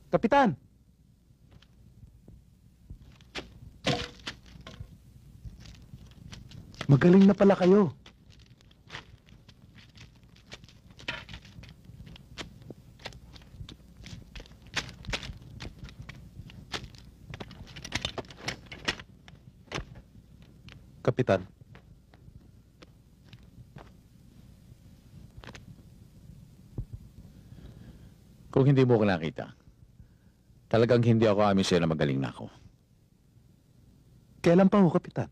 Kapitan! Magaling na pala kayo. Kapitan. Kung hindi mo ko nakita, talagang hindi ako amin sa'yo na magaling na ako. Kailan pa ho, Kapitan?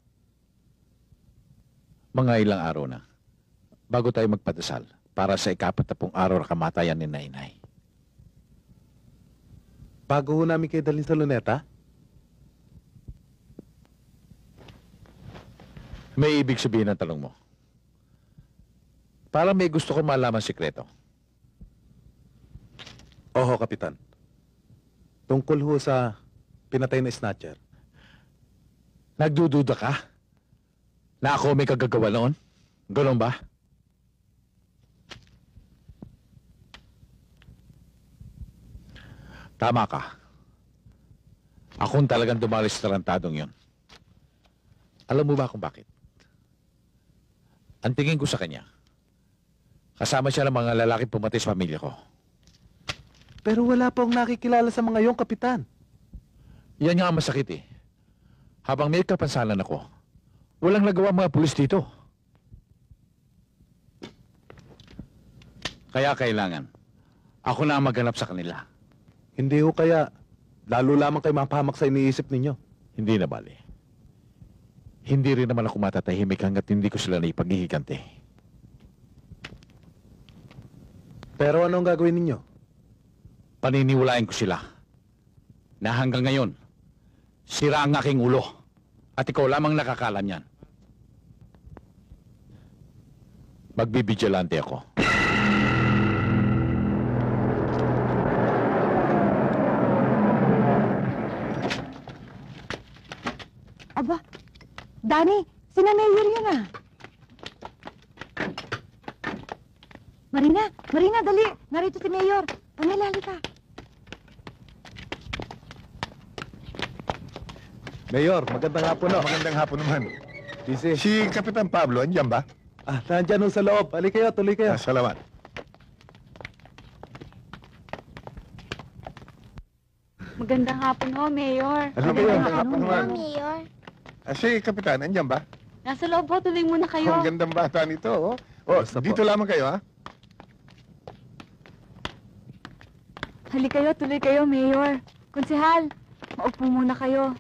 Mga ilang araw na, bago tayo magpadasal para sa 40 araw na kamatayan ni Nainay. Bago ho namin kayo dalhin sa luneta? May ibig sabihin ng tanong mo. Parang may gusto ko malaman sikreto. Oho, Kapitan. Tungkol ho sa pinatay na snatcher. Nagdududa ka? Na ako may kagagawa noon? Ganon ba? Tama ka. Akong talagang dumali sa tarantadong yon. Alam mo ba kung bakit? Ang tingin ko sa kanya, kasama siya ng mga lalaki pumatay sa pamilya ko. Pero wala pong nakikilala sa mga yon, Kapitan. Yan nga ang masakit eh. Habang may kapansanan ako, walang nagawa mga pulis dito. Kaya kailangan, ako na ang maghanap sa kanila. Hindi ho kaya, lalo lamang kayo mapahamak sa iniisip ninyo. Hindi na bali. Hindi rin naman ako matatahimik hanggat hindi ko sila naipaghihiganti. Pero anong gagawin ninyo? Paniniwalain ko sila na hanggang ngayon, sira ang aking ulo at ikaw lamang nakakalam yan. Magbibigilante ako. Aba, Danny, sina Mayor yun ah. Marina, dali. Narito si Mayor. Pamela, halika. Mayor, magandang hapon ho. Magandang hapon naman. Busy. Si Kapitan Pablo, andyan ba? Nandyan ho sa loob. Halika kayo, tuloy kayo. Salamat. Magandang hapon ho, Mayor. Halika kayo. Magandang hapon naman. Mayor. Si Kapitan, andyan ba? Nasa loob ho, tuloy muna kayo. Ang gandang bata nito, oh. Oh, Basta po. dito lamang kayo, ha? Halika kayo, tuloy kayo, Mayor. Konsehal, maupo muna kayo.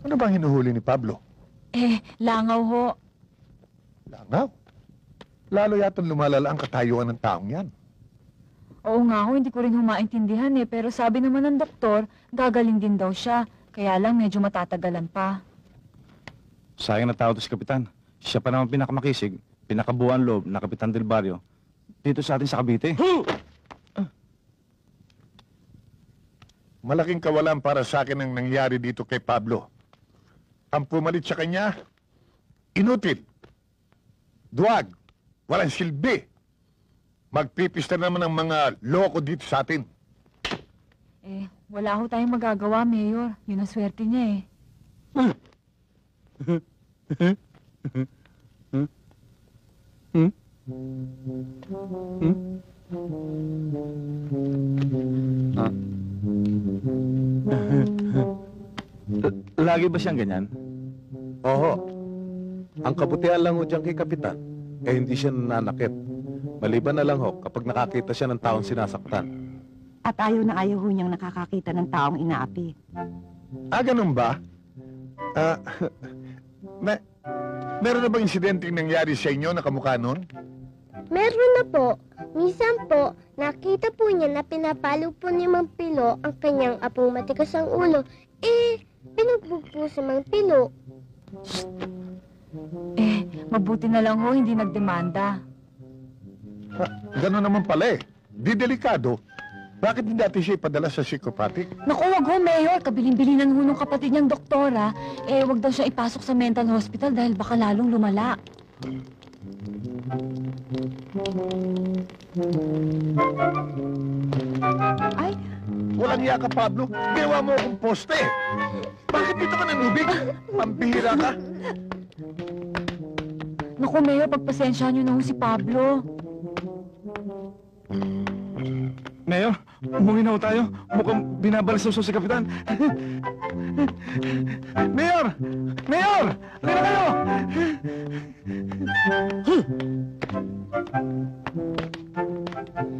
Ano bang hinuhuli ni Pablo? Langaw ho. Langaw. Lalo yatang lumalala ang katayuan ng taong yan. Oo nga ho, hindi ko rin humaintindihan pero sabi naman ng doktor, gagaling din daw siya. Kaya lang medyo matatagalan pa. Sayang na tao to si Kapitan. Siya pa naman pinakamakisig, pinakabuuan loob na Kapitan del Barrio dito sa atin sa Cavite. Malaking kawalan para sa akin ang nangyari dito kay Pablo. Ang pumalit sa kanya, inutil, duwag, walang silbi. Magpipista naman ng mga loko dito sa atin. Wala ho tayong magagawa, Mayor. Yun ang swerte niya Lagi ba siyang ganyan? Oho. Ang kabutihan lang ho dyan kay Kapitan, hindi siya nananakit. Maliban na lang ho kapag nakakita siya ng taong sinasaktan. At ayaw na ayaw ho niyang nakakakita ng taong inaapi. Ganun ba? Meron na bang insidenteng nangyari sa inyo na kamukha nun? Meron na po. Minsan po, nakita po niya na pinapalo po ni Mang Pilo ang kanyang apong matigas ang ulo. Pinugbog po sa Mang Pilo. Mabuti na lang ho, hindi nagdemanda. Ganun naman pala eh. Di delikado. Bakit hindi natin siya ipadala sa psychopathic? Naku, wag ho, Mayor. Kabilin-bilinan ho nung kapatid niyang doktora. Wag daw siya ipasok sa mental hospital dahil baka lalong lumala. Ay, Walang iya ka, Pablo. Ginawa mo akong poste. Bakit dito ka nanubig? Pambihira ka. naku, Mayor, pagpasensyahan niyo na ho si Pablo. Mayor, umuwi na ho tayo. Mukhang binabalisaw si Kapitan. Mayor! Mayor! Halika na kayo!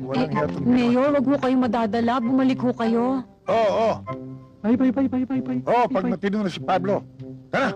Walang iya itong- Mayor, wag ho kayong madadala. Bumalik ho kayo. Oo. Bye. Oo, pag matino na si Pablo. Tara.